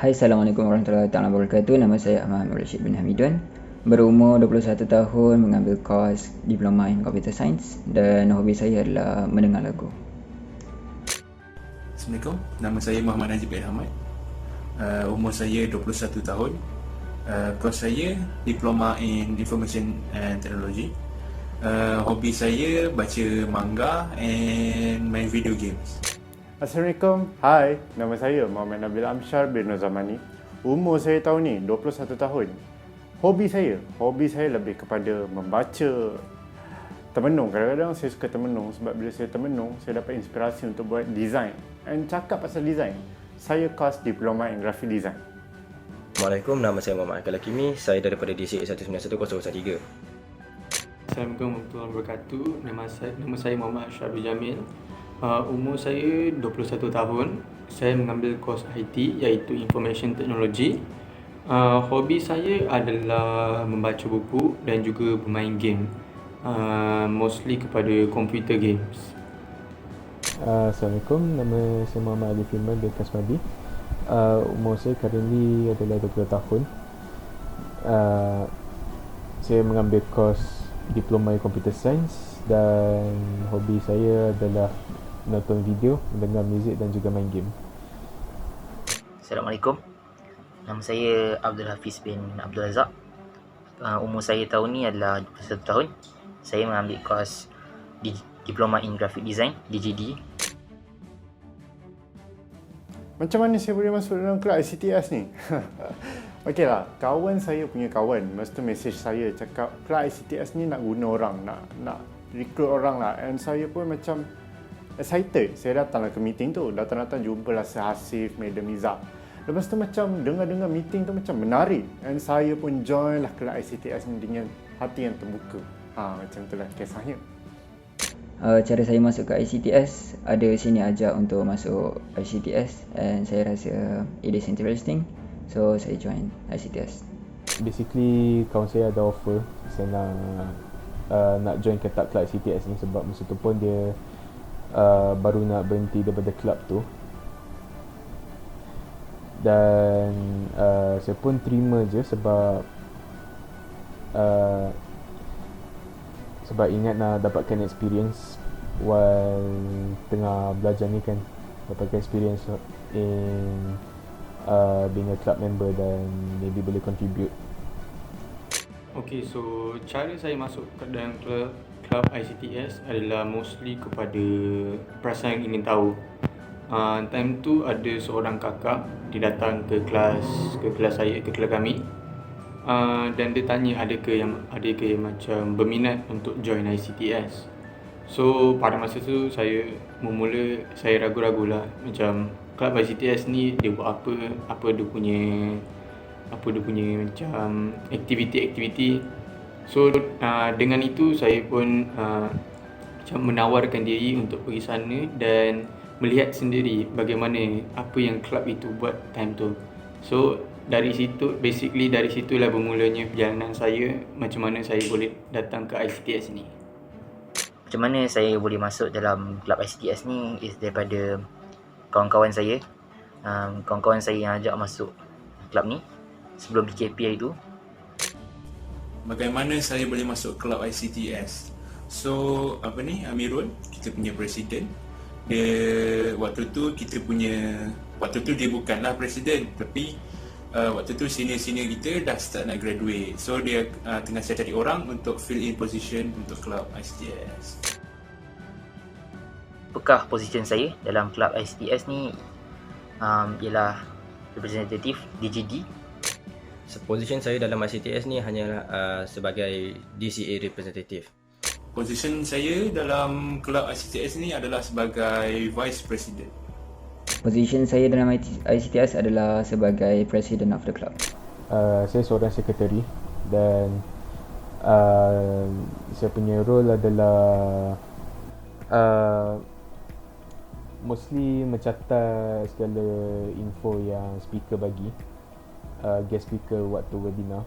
Hai, Assalamualaikum warahmatullahi wabarakatuh. Nama saya Ahmad Rashid bin Hamidun. Berumur 21 tahun, mengambil kos Diploma in Computer Science dan hobi saya adalah mendengar lagu. Assalamualaikum, nama saya Muhammad Najib bin Ahmad. Umur saya 21 tahun. Kos saya Diploma in Information and Technology. Hobi saya baca manga and main video games. Assalamualaikum. Hai, nama saya Muhammad Nabil Amshar bin Nozamani. Umur saya tahun ni 21 tahun. Hobi saya lebih kepada membaca termenung. Kadang-kadang saya suka termenung sebab bila saya termenung, saya dapat inspirasi untuk buat design. And cakap pasal design, saya kos Diploma in Graphic Design. Assalamualaikum, nama saya Muhammad Akal Hakimi. Saya daripada DCA 191003. Assalamualaikum warahmatullahi wabarakatuh. Nama saya Muhammad Syarul Jamil. Umur saya 21 tahun. Saya mengambil kos IT iaitu Information Technology. Hobi saya adalah membaca buku dan juga bermain game. Mostly kepada computer games. Assalamualaikum, nama saya Muhammad Ali Firman bin Kasmadi. Umur saya currently adalah 20 tahun. Saya mengambil kos Diploma in Computer Science dan hobi saya adalah menonton video, mendengar muzik dan juga main game. Assalamualaikum. Nama saya Abdul Hafiz bin Abdul Razak. Umur saya tahun ni adalah 21 tahun. Saya mengambil kos Diploma in Graphic Design, DGD. Macam mana saya boleh masuk dalam kelab ICTS ni? Okey lah, kawan saya punya kawan masa tu message saya cakap kelab ICTS ni nak guna orang, nak recruit orang lah. And saya pun macam excited. Saya datanglah ke meeting tu, datang jumpalah Hasif, Madam Izzah. Lepas tu macam dengar meeting tu macam menarik. And saya pun join lah kelab ICTS ni dengan hati yang terbuka. Macam itulah kisahnya. Cara saya masuk ke ICTS, ada sini ajak untuk masuk ICTS and saya rasa it is interesting. So saya join ICTS. Basically, kawan saya ada offer saya nak join ketak kelab ICTS ni sebab masa tu pun dia baru nak berhenti daripada kelab tu. Dan saya pun terima je sebab ingat nak dapatkan experience while tengah belajar ni kan, dapatkan experience in being a club member dan maybe boleh contribute. Okay, so cara saya masuk ke dalam club ICTS adalah mostly kepada perasaan ingin tahu. Time tu ada seorang kakak, dia datang ke kelas saya, ke kelas kami. Dan dia tanya adakah yang macam berminat untuk join ICTS. So pada masa tu saya ragu-ragulah macam kelab ICTS ni dia buat apa dia punya macam aktiviti. So dengan itu saya pun macam menawarkan diri untuk pergi sana dan melihat sendiri bagaimana apa yang kelab itu buat time tu. So dari situlah bermulanya perjalanan saya, macam mana saya boleh datang ke ICTS ni. Macam mana saya boleh masuk dalam kelab ICTS ni is daripada kawan-kawan saya. Kawan-kawan saya yang ajak masuk kelab ni sebelum PKP hari tu. Bagaimana saya boleh masuk kelab ICTS? So, Amirul, kita punya presiden. Waktu tu dia bukanlah presiden, tapi waktu tu senior kita dah start nak graduate. So dia tengah cari orang untuk fill in position untuk kelab ICTS. Apakah position saya dalam kelab ICTS ni? Ialah representative DGD. So, position saya dalam ICTS ni hanyalah sebagai DCA representative. Position saya dalam kelab ICTS ni adalah sebagai vice president. Position saya dalam ICTS adalah sebagai president of the club. Saya seorang sekretari dan saya punya role adalah mostly mencatat segala info yang speaker bagi, guest speaker waktu webinar.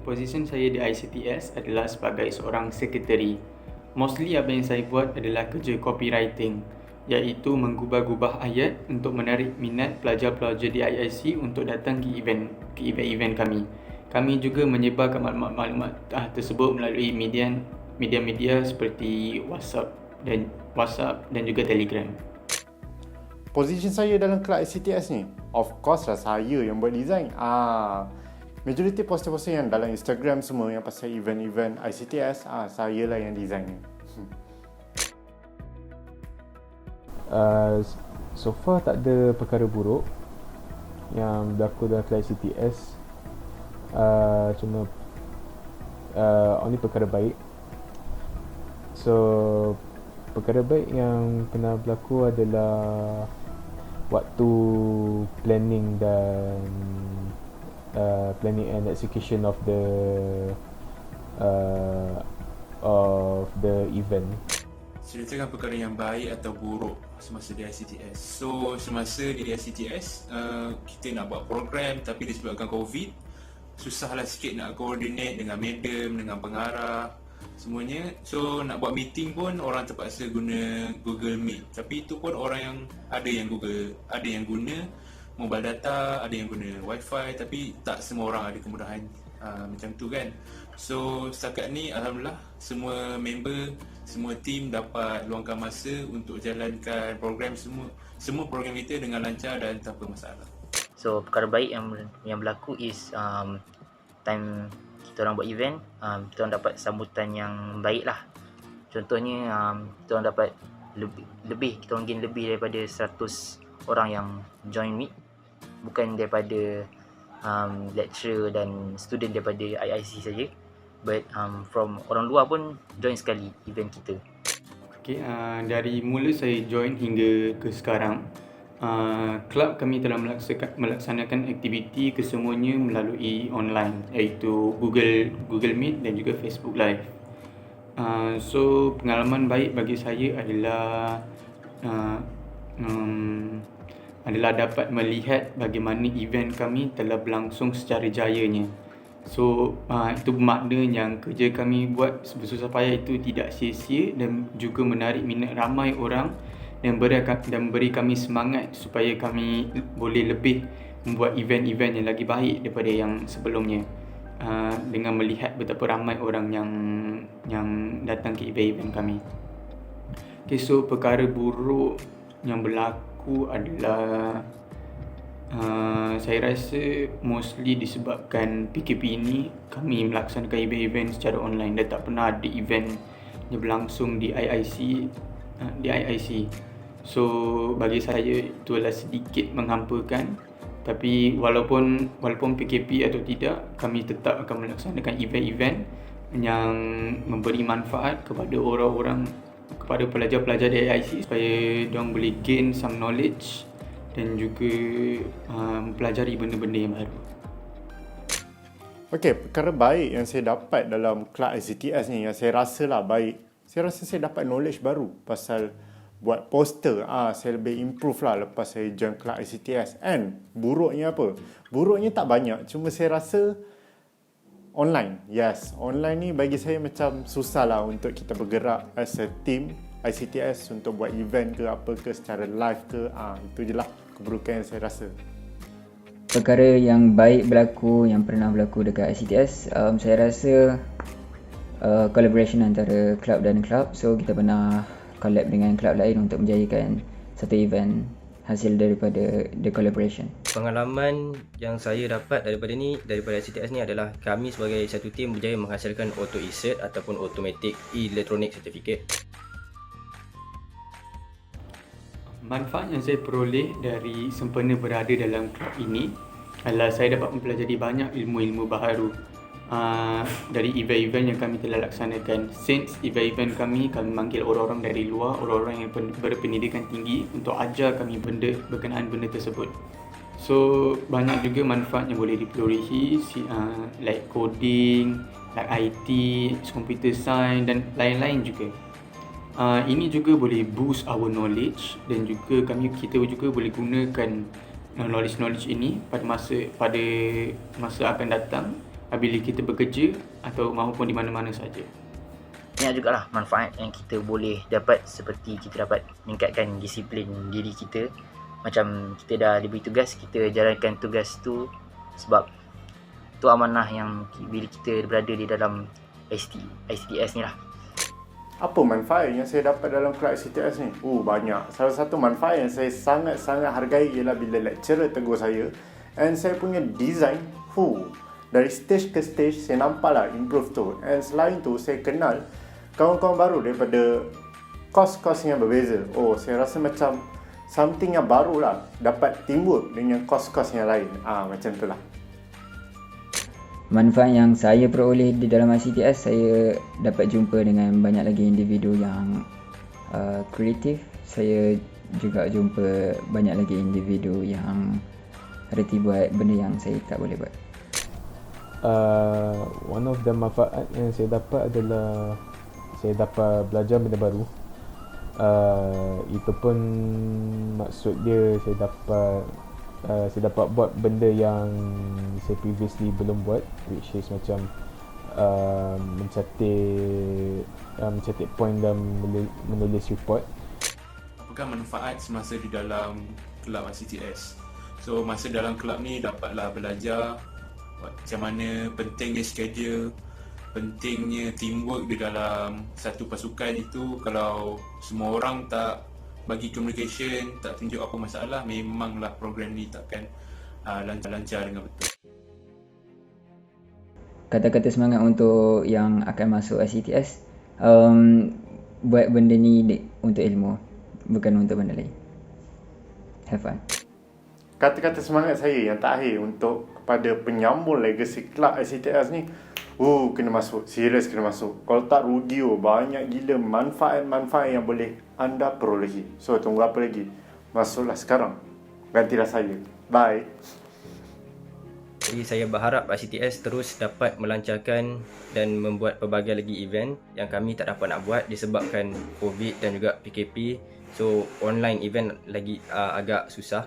Posisi saya di ICTS adalah sebagai seorang sekretari. Mostly apa yang saya buat adalah kerja copywriting. iaitu menggubah-gubah ayat untuk menarik minat pelajar-pelajar di IIC untuk datang ke event kami. Kami juga menyebarkan maklumat tersebut melalui media seperti WhatsApp dan juga Telegram. Position saya dalam kelab ICTS ni, of course lah saya yang buat design. Majoriti poster-poster yang dalam Instagram semua yang pasal event-event ICTS, saya lah yang design ni. So far tak ada perkara buruk yang berlaku dalam kelab ICTS. Cuma only perkara baik. So perkara baik yang pernah berlaku adalah waktu planning and execution of the event. Ceritakan perkara yang baik atau buruk semasa di ICTS. So semasa di ICTS, kita nak buat program tapi disebabkan COVID, susahlah sikit nak coordinate dengan madam, dengan pengarah, semuanya. So nak buat meeting pun orang terpaksa guna Google Meet. Tapi itu pun orang yang ada yang guna mobile data, ada yang guna wifi, tapi tak semua orang ada kemudahan macam tu kan. So setakat ni alhamdulillah semua member, semua team dapat luangkan masa untuk jalankan program semua program kita dengan lancar dan tanpa masalah. So perkara baik yang berlaku is time kita orang buat event, kita orang dapat sambutan yang baik lah. Contohnya kita orang dapat kita orang gain lebih daripada 100 orang yang join meet, bukan daripada lecturer dan student daripada IIC saja, but from orang luar pun join sekali event kita. Okay, dari mula saya join hingga ke sekarang, kelab kami telah melaksanakan aktiviti kesemuanya melalui online, iaitu Google Meet dan juga Facebook Live. So pengalaman baik bagi saya adalah dapat melihat bagaimana event kami telah berlangsung secara jayanya. So itu bermakna yang kerja kami buat bersusah payah itu tidak sia-sia dan juga menarik minat ramai orang dan beri kami semangat supaya kami boleh lebih membuat event-event yang lagi baik daripada yang sebelumnya, dengan melihat betapa ramai orang yang datang ke event-event kami. Okay, so perkara buruk yang berlaku adalah saya rasa mostly disebabkan PKP ini kami melaksanakan event-event secara online dan tak pernah ada event yang berlangsung di IIC. So bagi saya itu adalah sedikit menghampakan, tapi walaupun PKP atau tidak, kami tetap akan melaksanakan event-event yang memberi manfaat kepada kepada pelajar-pelajar di IIC supaya diorang boleh gain some knowledge dan juga mempelajari benda-benda yang baru. Okey, perkara baik yang saya dapat dalam kelab ICTS ni yang saya rasa lah baik. Saya rasa saya dapat knowledge baru pasal buat poster. Saya lebih improve lah lepas saya join kelab ICTS. And buruknya apa? Buruknya tak banyak, cuma saya rasa online. Yes, online ni bagi saya macam susah lah untuk kita bergerak as a team ICTS untuk buat event ke apa ke secara live ke. Itu je lah keburukan yang saya rasa. Perkara yang baik berlaku, yang pernah berlaku dekat ICTS, saya rasa collaboration antara club dan club. So kita pernah collab dengan club lain untuk menjayakan satu event hasil daripada the collaboration. Pengalaman yang saya dapat daripada ICTS ni adalah kami sebagai satu tim berjaya menghasilkan auto e-cert ataupun automatic electronic certificate. Manfaat yang saya peroleh dari sempena berada dalam kelab ini adalah saya dapat mempelajari banyak ilmu-ilmu baharu dari event-event yang kami telah laksanakan. Since event-event kami manggil orang-orang dari luar, orang-orang yang berpendidikan tinggi untuk ajar kami benda berkenaan benda tersebut. So banyak juga manfaat yang boleh diperolehi, like coding, like IT, computer science dan lain-lain juga. Ini juga boleh boost our knowledge dan juga kita juga boleh gunakan knowledge ini pada masa akan datang apabila kita bekerja atau maupun di mana-mana saja. banyak jugalah manfaat yang kita boleh dapat, seperti kita dapat meningkatkan disiplin diri kita. Macam kita dah diberi tugas, kita jalankan tugas tu sebab tu amanah yang bila kita berada di dalam ICTS ni lah. Apa manfaat yang saya dapat dalam kelab ICTS ni? Banyak. Salah satu manfaat yang saya sangat-sangat hargai ialah bila lecturer tegur saya and saya punya design, dari stage ke stage saya nampaklah improve tu. And selain tu saya kenal kawan-kawan baru daripada kos-kos yang berbeza. Saya rasa macam something yang baru lah dapat timbul dengan kos-kos yang lain. Macam tu lah. Manfaat yang saya peroleh di dalam ICTS, saya dapat jumpa dengan banyak lagi individu yang kreatif. Saya juga jumpa banyak lagi individu yang reti buat benda yang saya tak boleh buat. One of the manfaat yang saya dapat adalah saya dapat belajar benda baru. Itu pun maksud dia saya dapat buat benda yang saya previously belum buat, which is macam mencatat point dan menulis report. Apakah manfaat semasa di dalam kelab ICTS? So masa dalam kelab ni dapatlah belajar macam mana pentingnya schedule, pentingnya teamwork di dalam satu pasukan itu. Kalau semua orang tak bagi communication, tak tunjuk apa masalah, memanglah program ni takkan lancar dengan betul. Kata-kata semangat untuk yang akan masuk ICTS, buat benda ni untuk ilmu, bukan untuk benda lain. Have fun. Kata-kata semangat saya yang terakhir untuk kepada penyambung legacy kelab ICTS ni, kena masuk, serius kena masuk. Kalau tak rugi, banyak gila manfaat-manfaat yang boleh anda perolehi. So tunggu apa lagi? Masuklah sekarang. Gantilah saya. Bye. Jadi saya berharap ICTS terus dapat melancarkan dan membuat pelbagai lagi event yang kami tak dapat nak buat disebabkan COVID dan juga PKP. So online event lagi agak susah.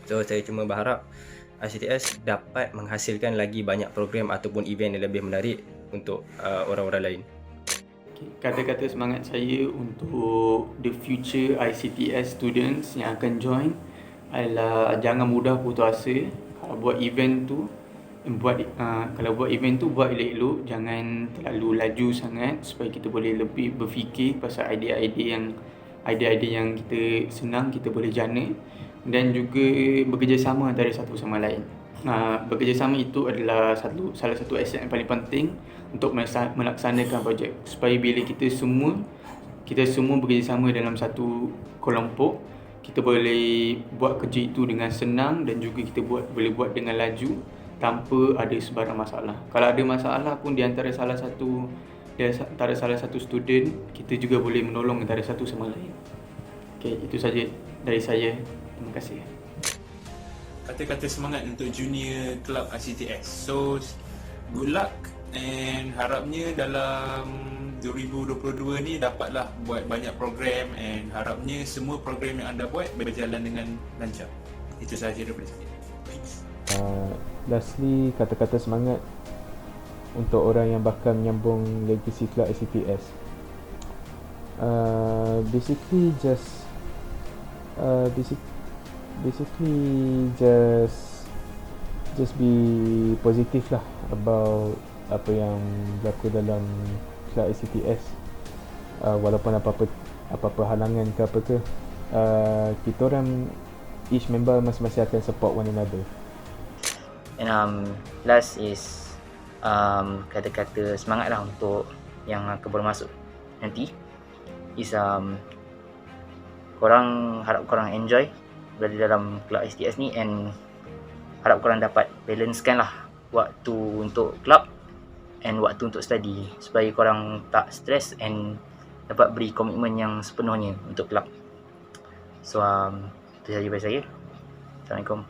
So saya cuma berharap ICTS dapat menghasilkan lagi banyak program ataupun event yang lebih menarik untuk orang-orang lain. Kata-kata semangat saya untuk the future ICTS students yang akan join adalah jangan mudah putus asa. Kalau buat event tu buat elok-elok, jangan terlalu laju sangat supaya kita boleh lebih berfikir pasal idea-idea yang kita senang kita boleh jana, dan juga bekerjasama antara satu sama lain. Bekerjasama itu adalah salah satu aset yang paling penting untuk melaksanakan projek, supaya bila kita semua bekerjasama dalam satu kelompok, kita boleh buat kerja itu dengan senang dan juga kita boleh buat dengan laju tanpa ada sebarang masalah. Kalau ada masalah pun di antara salah satu student, kita juga boleh menolong antara satu sama lain. Itu saja dari saya. Terima kasih. Kata-kata semangat untuk junior club ICTS. So good luck, and harapnya dalam 2022 ni dapatlah buat banyak program, and harapnya semua program yang anda buat berjalan dengan lancar. Itu sahaja daripada saya. Lastly, kata-kata semangat untuk orang yang bakal menyambung legacy club ICTS. Basically just be positive lah about apa yang berlaku dalam kelab ICTS. Walaupun apa-apa halangan ke apa ke, kita orang each member masing-masing akan support one another. And last is kata-kata semangat lah untuk yang akan bermasuk nanti is harap korang enjoy berada dalam kelab ICTS ni, and harap korang dapat balancekan lah waktu untuk kelab and waktu untuk study supaya korang tak stres and dapat beri komitmen yang sepenuhnya untuk kelab. So itu sahaja dari saya. Assalamualaikum.